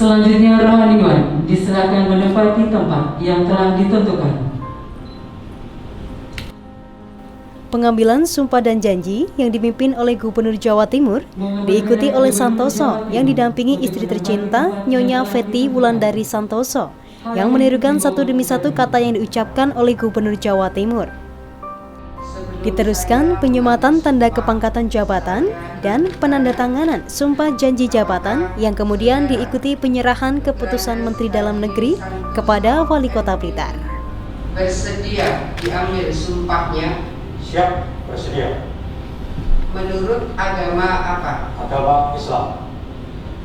Selanjutnya rohaniwan diserahkan menempati tempat yang telah ditentukan. Pengambilan sumpah dan janji yang dipimpin oleh Gubernur Jawa Timur diikuti oleh Santoso yang didampingi istri tercinta Nyonya Fetty Wulandari Santoso yang menirukan satu demi satu kata yang diucapkan oleh Gubernur Jawa Timur. Diteruskan penyematan tanda kepangkatan jabatan dan penandatanganan sumpah janji jabatan yang kemudian diikuti penyerahan keputusan Menteri Dalam Negeri kepada Wali Kota Blitar. Bersedia diambil sumpahnya? Siap, bersedia. Menurut agama apa? Agama Islam.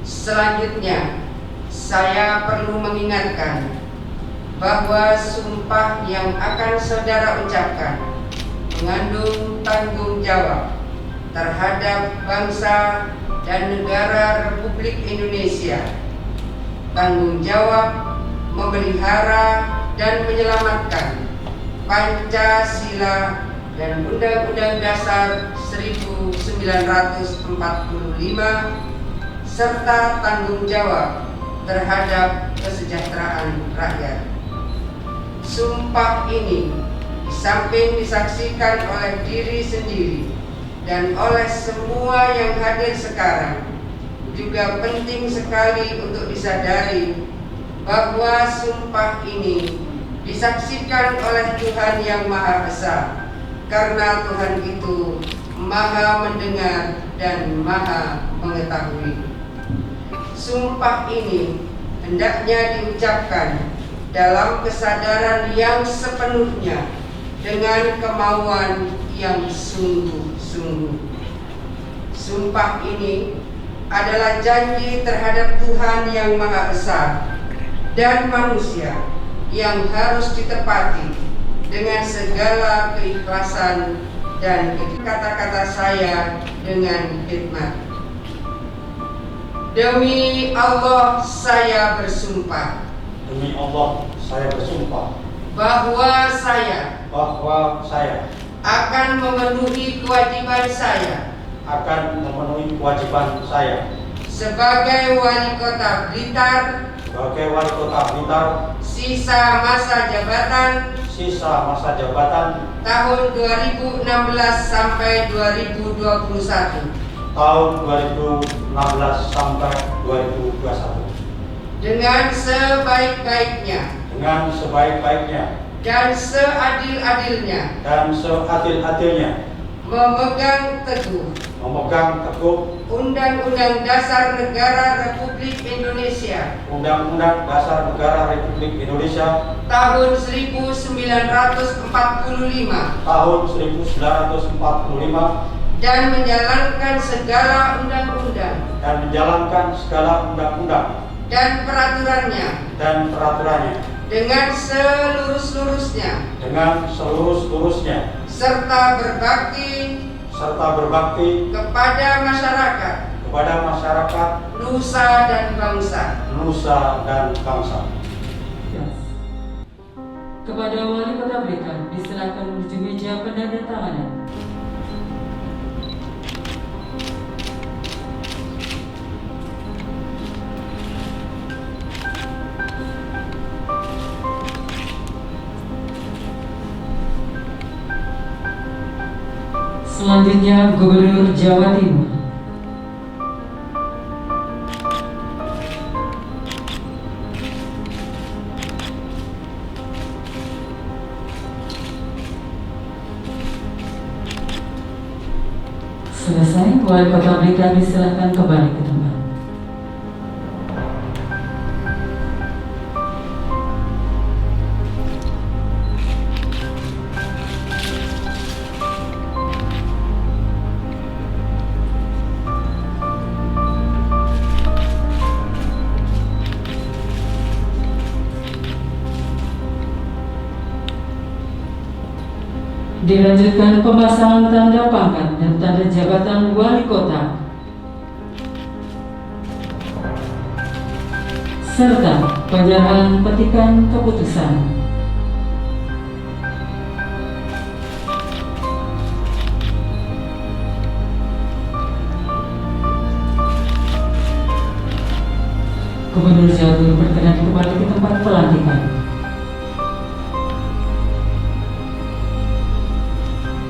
Selanjutnya, saya perlu mengingatkan bahwa sumpah yang akan saudara ucapkan mengandung tanggung jawab terhadap bangsa dan negara Republik Indonesia, tanggung jawab memelihara dan menyelamatkan Pancasila dan Undang-Undang Dasar 1945 serta tanggung jawab terhadap kesejahteraan rakyat. Sumpah ini di samping disaksikan oleh diri sendiri dan oleh semua yang hadir sekarang, juga penting sekali untuk disadari bahwa sumpah ini disaksikan oleh Tuhan yang Maha Esa, karena Tuhan itu Maha mendengar dan Maha mengetahui. Sumpah ini hendaknya diucapkan dalam kesadaran yang sepenuhnya dengan kemauan yang sungguh-sungguh. Sumpah ini adalah janji terhadap Tuhan yang Maha Esa dan manusia yang harus ditepati dengan segala keikhlasan dan kata-kata saya dengan hikmat. Demi Allah saya bersumpah. Demi Allah saya bersumpah Bahwa saya akan memenuhi kewajiban saya sebagai Wali Kota Blitar sisa masa jabatan tahun 2016 sampai 2021 dengan sebaik-baiknya dan seadil-adilnya memegang teguh Undang-Undang Dasar Negara Republik Indonesia tahun 1945 dan menjalankan segala undang-undang dan peraturannya dengan seluruh-seluruhnya serta berbakti kepada masyarakat nusa dan bangsa. Kepada Wali Kota Blitar diserahkan menuju meja penandatanganan. Selanjutnya Gubernur Jawa Timur. Selesai, Wali Kota Blitar diserahkan kembali ke tempat. Dilanjutkan pemasangan tanda pangkat dan tanda jabatan wali kota serta penyerahan petikan keputusan. Gubernur Jawa Timur berkenan kembali ke tempat pelantikan.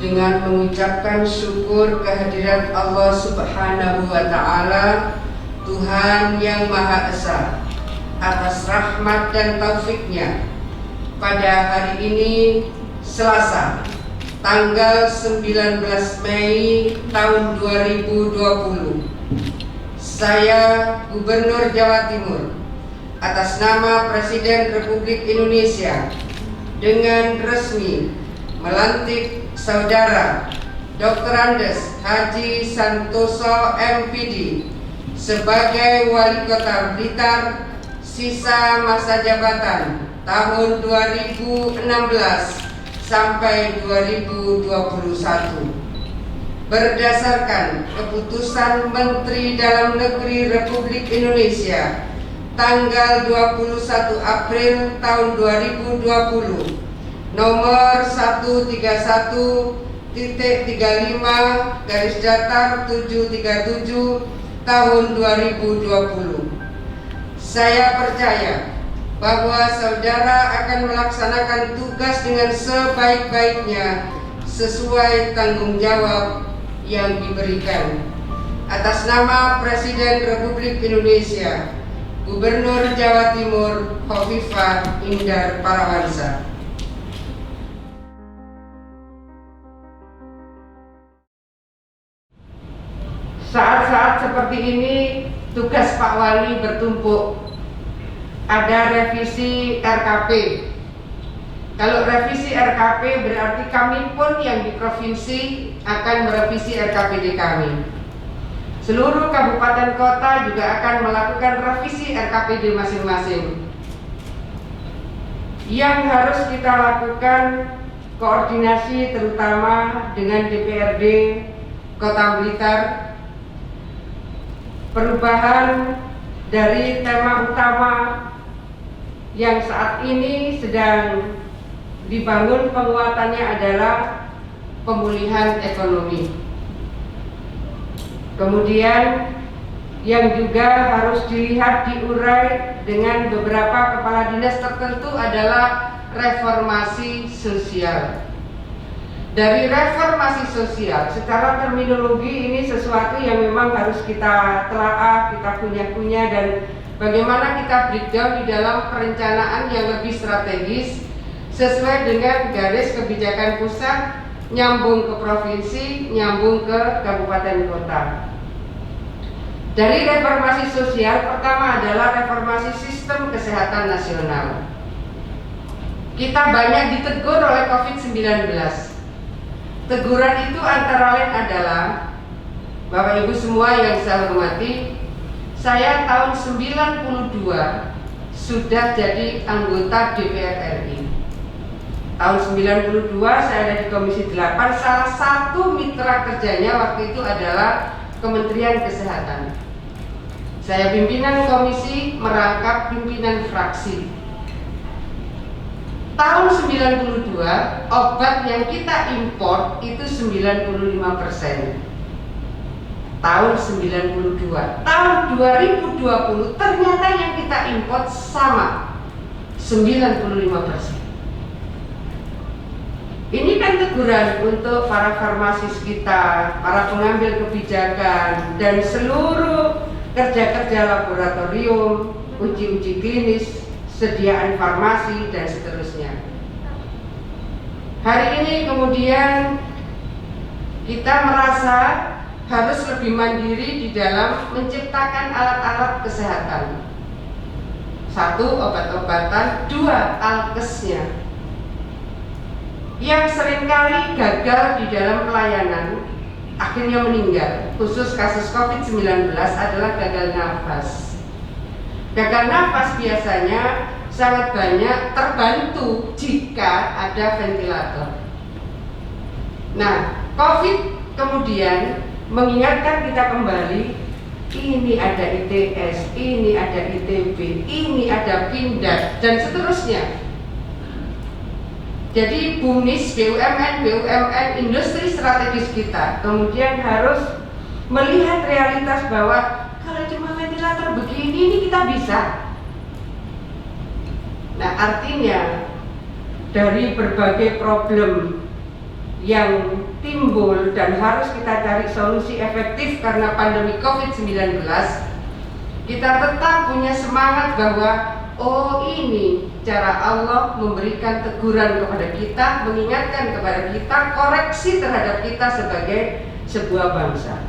Dengan mengucapkan syukur kehadirat Allah Subhanahu wa Ta'ala, Tuhan yang Maha Esa, atas rahmat dan taufiknya, pada hari ini Selasa tanggal 19 Mei tahun 2020, saya Gubernur Jawa Timur atas nama Presiden Republik Indonesia dengan resmi melantik Saudara Dr. Andes Haji Santoso MPD sebagai Wali Kota Blitar sisa masa jabatan tahun 2016 sampai 2021 berdasarkan keputusan Menteri Dalam Negeri Republik Indonesia tanggal 21 April tahun 2020 nomor 131.35/737 tahun 2020. Saya percaya bahwa saudara akan melaksanakan tugas dengan sebaik-baiknya sesuai tanggung jawab yang diberikan. Atas nama Presiden Republik Indonesia, Gubernur Jawa Timur Khofifah Indar Parawansa. Saat-saat seperti ini tugas Pak Wali bertumpuk. Ada revisi RKP. Kalau revisi RKP berarti kami pun yang di provinsi akan merevisi RKPD kami. Seluruh kabupaten kota juga akan melakukan revisi RKPD masing-masing. Yang harus kita lakukan koordinasi terutama dengan DPRD Kota Blitar. Perubahan dari tema utama yang saat ini sedang dibangun penguatannya adalah pemulihan ekonomi. Kemudian yang juga harus dilihat diurai dengan beberapa kepala dinas tertentu adalah reformasi sosial. Dari reformasi sosial, secara terminologi ini sesuatu yang memang harus kita telaah, kita kunyah-kunyah, dan bagaimana kita breakdown di dalam perencanaan yang lebih strategis sesuai dengan garis kebijakan pusat, nyambung ke provinsi, nyambung ke kabupaten kota. Dari reformasi sosial, pertama adalah reformasi sistem kesehatan nasional. Kita banyak ditegur oleh COVID-19. Teguran itu antara lain adalah, Bapak Ibu semua yang saya hormati, saya tahun 92 sudah jadi anggota DPR RI. Tahun 92 saya ada di Komisi 8, salah satu mitra kerjanya waktu itu adalah Kementerian Kesehatan. Saya pimpinan komisi merangkap pimpinan fraksi. Tahun 92 obat yang kita impor itu 95%. Tahun 92, tahun 2020 ternyata yang kita impor sama 95%. Ini kan teguran untuk para farmasis kita, para pengambil kebijakan, dan seluruh kerja-kerja laboratorium, uji-uji klinis, sediaan farmasi, dan seterusnya. Hari ini kemudian kita merasa harus lebih mandiri di dalam menciptakan alat-alat kesehatan. Satu, obat-obatan. Dua, alkesnya, yang seringkali gagal di dalam pelayanan, akhirnya meninggal. Khusus kasus COVID-19 adalah gagal nafas. Gagal nafas biasanya sangat banyak terbantu jika ada ventilator. Nah, COVID kemudian mengingatkan kita kembali, ini ada ITS, ini ada ITB, ini ada Pindad, dan seterusnya. Jadi BUMNIS, BUMN, industri strategis kita kemudian harus melihat realitas bahwa kalau cuma ventilator pintar begini ini kita bisa. Nah, artinya dari berbagai problem yang timbul dan harus kita cari solusi efektif karena pandemi COVID-19, kita tetap punya semangat bahwa oh, ini cara Allah memberikan teguran kepada kita, mengingatkan kepada kita, koreksi terhadap kita sebagai sebuah bangsa.